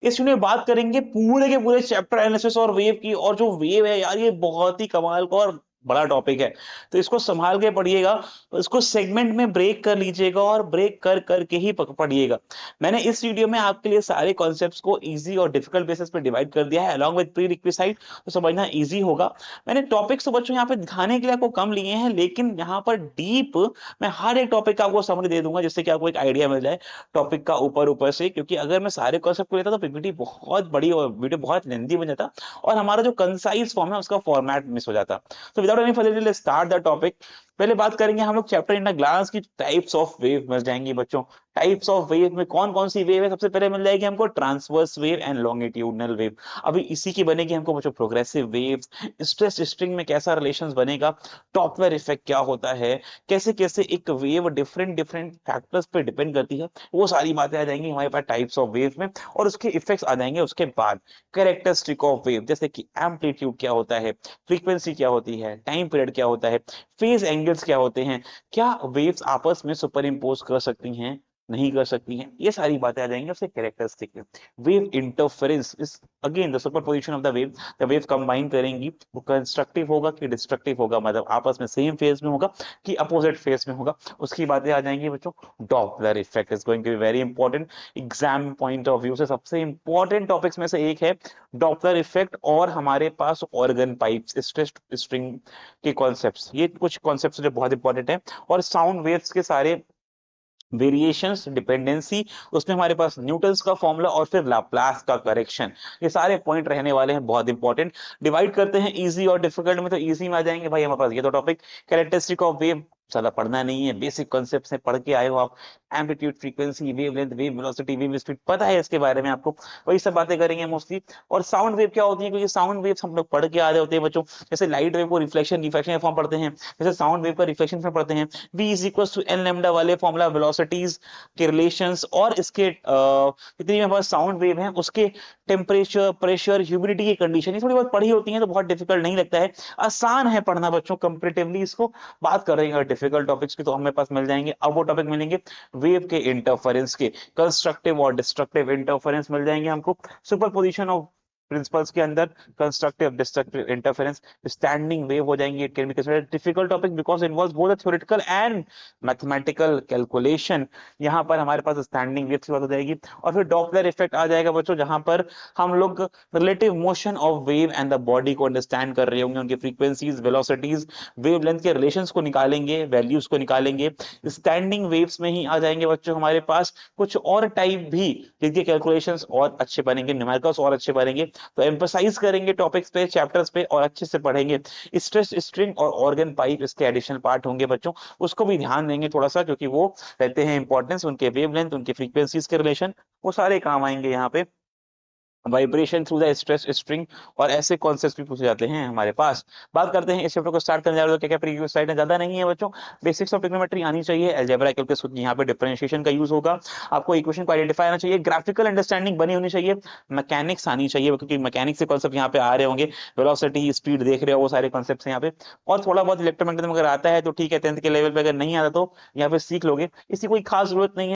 इस वीडियो में बात करेंगे पूरे के पूरे चैप्टर एनालिसिस और वेव की। और जो वेव है यार, ये बहुत ही कमाल का और बड़ा टॉपिक है, तो इसको संभाल के पढ़िएगा। इसको सेगमेंट में ब्रेक कर लीजिएगा और ब्रेक कर करके ही पढ़िएगा। मैंने इस वीडियो में आपके लिए सारे कॉन्सेप्ट्स को इजी और डिफिकल्ट बेसिस पे डिवाइड कर दिया है अलॉन्ग विद प्री रिक्विसाइट, तो समझना इजी होगा। मैंने टॉपिक्स तो बच्चों यहाँ पे दिखाने के लिए आपको कम लिए हैं, लेकिन यहाँ पर डीप मैं हर एक टॉपिक का आपको समरी दे दूंगा, जिससे कि आपको एक आइडिया मिल जाए टॉपिक का ऊपर ऊपर से। क्योंकि अगर मैं सारे कॉन्सेप्ट को लेता तो पीपीटी बहुत बड़ी और वीडियो बहुत लेंथी बन जाता, और हमारा जो कंसाइज फॉर्म है उसका फॉर्मेट मिस हो जाता। तो without any further delay start the topic. पहले बात करेंगे हम लोग चैप्टर इन ग्लास की टाइप्स ऑफ वेव मिल जाएंगी बच्चों। टाइप्स ऑफ वेव में कौन कौन सी वेव है, सबसे पहले मिल जाएगी हमको transverse wave and longitudinal wave. अभी इसी की बनेगी हमको बच्चों प्रोग्रेसिव वेव्स। स्ट्रेस स्ट्रिंग में कैसा रिलेशंस बनेगा, डॉपलर इफेक्ट क्या होता है, कैसे कैसे एक वेव डिफरेंट डिफरेंट फैक्टर्स पे डिपेंड करती है, वो सारी बातें आ जाएंगी हमारे पास टाइप्स ऑफ वेव में। और उसके इफेक्ट्स आ जाएंगे उसके बाद। कैरेक्टरिस्टिक ऑफ वेव, जैसे कि एम्पलीट्यूड क्या होता है, फ्रीक्वेंसी क्या होती है, टाइम पीरियड क्या होता है, फेज एंगल्स क्या होते हैं, क्या वेव्स आपस में सुपर इम्पोज कर सकती हैं, नहीं कर सकती हैं, ये सारी बातें आ जाएंगी उसके कैरेक्टरिस्टिक में। Wave interference is again the superposition of the wave combine करेंगी। वो कंस्ट्रक्टिव होगा कि डिस्ट्रक्टिव होगा, मतलब आपस में सेम फेज में होगा कि अपोजिट फेज में होगा, उसकी बातें आ जाएंगी बच्चों। Doppler effect is going to be very important exam point of view से, सबसे इंपॉर्टेंट टॉपिक्स में से एक है डॉपलर इफेक्ट। और हमारे पास ऑर्गन पाइप्स, स्ट्रेस स्ट्रिंग के कॉन्सेप्ट्स, ये कुछ कॉन्सेप्ट्स जो बहुत इंपॉर्टेंट है। और साउंड वेव्स के सारे वेरिएशंस, डिपेंडेंसी, उसमें हमारे पास न्यूटन्स का फॉर्मूला और फिर लाप्लास का करेक्शन, ये सारे पॉइंट रहने वाले हैं बहुत इंपॉर्टेंट। डिवाइड करते हैं इजी और डिफिकल्ट में, तो इजी में आ जाएंगे भाई हमारे पास ये दो टॉपिक। कैरेक्टरिस्टिक ऑफ वेव ज्यादा पढ़ना नहीं है, बेसिक कॉन्सेप्ट से पढ़ के आए हो आप। Amplitude, frequency, wavelength, wave velocity, wave speed पता है इसके बारे में आपको, वही सब बातें करेंगे मोस्टली। और साउंड वेव क्या होती है, क्योंकि साउंड वेव्स हम लोग पढ़ के आ रहे होते हैं बच्चों। जैसे लाइट वेव को रिफ्लेक्शन रिफ्लेक्शन फॉर्म पढ़ते हैं, जैसे साउंड वेव का रिफ्लेक्शन फॉर्म पढ़ते हैं। v is equal to n lambda वाले फॉर्मूला वेलोसिटीज के रिलेशंस, और इसके जितनी मेरे पास साउंड वेव है उसके टेम्परेचर, प्रेशर, ह्यूमिडिटी की कंडीशन, ये थोड़ी बहुत पढ़ी होती है, तो बहुत डिफिकल्ट नहीं लगता है, आसान है पढ़ना बच्चों कंपैरेटिवली इसको। बात कर रहे हैं डिफिकल्ट टॉपिक्स की, तो हमें पास मिल जाएंगे। अब वो टॉपिक मिलेंगे वेव के इंटरफेरेंस के, कंस्ट्रक्टिव और डिस्ट्रक्टिव इंटरफेरेंस मिल जाएंगे हमको। सुपरपोजिशन ऑफ प्रिंसिपल्स के अंदर constructive destructive interference. Standing wave हो जाएंगे, it can be considered difficult topic because involves both theoretical and mathematical calculation. यहाँ पर हमारे पास स्टैंडिंग वेव की बात हो जाएगी। और फिर डॉपलर इफेक्ट आ जाएगा बच्चों, जहां पर हम लोग relative motion of wave and the body को अंडरस्टैंड कर रहे होंगे, उनकी फ्रीक्वेंसीज, वेलोसिटीज, वेवलेंथ के रिलेशंस को निकालेंगे, वैल्यूज को निकालेंगे। स्टैंडिंग वेव्स में ही आ जाएंगे बच्चों हमारे पास कुछ और टाइप भी, जिनके कैलकुलेशंस और अच्छे बनेंगे, न्यूमेरिकल्स और अच्छे बनेंगे। तो एम्फसाइज करेंगे टॉपिक्स पे, चैप्टर्स पे, और अच्छे से पढ़ेंगे। स्ट्रेस स्ट्रिंग और ऑर्गन पाइप इसके एडिशनल पार्ट होंगे बच्चों, उसको भी ध्यान देंगे थोड़ा सा, क्योंकि वो रहते हैं इंपॉर्टेंस, उनके वेवलेंथ, उनकी फ्रीक्वेंसीज के रिलेशन, वो सारे काम आएंगे यहाँ पे। Vibration through the stress string, और ऐसे कॉन्सेप्ट्स भी पूछे जाते हैं हमारे पास। बात करते हैं इस चैप्टर को स्टार्ट करने जा रहे हो, क्या क्या प्रीवियस स्लाइड में ज्यादा नहीं है बच्चों। बेसिक्स ऑफ ट्रिग्नोमेट्री आनी चाहिए, अलजेब्रा कैलकुलस, यहाँ पे डिफरेंशिएशन का यूज होगा, आपको इक्वेशन को आइडेंटिफाई आना चाहिए, ग्राफिकल अंडरस्टैंडिंग बनी होनी चाहिए, मैकेनिक्स आनी चाहिए, क्योंकि मैकेनिक्स के कॉन्सेप्ट यहाँ पे आ रहे होंगे, वेलोसिटी, स्पीड देख रहे हो, वो सारे कॉन्सेप्ट्स यहाँ पे। और थोड़ा बहुत इलेक्ट्रोमैग्नेटिज्म अगर आता है तो ठीक है, 10th के लेवल पे, अगर नहीं आता तो यहाँ पे सीख लोगे, इसकी कोई खास जरूरत नहीं है।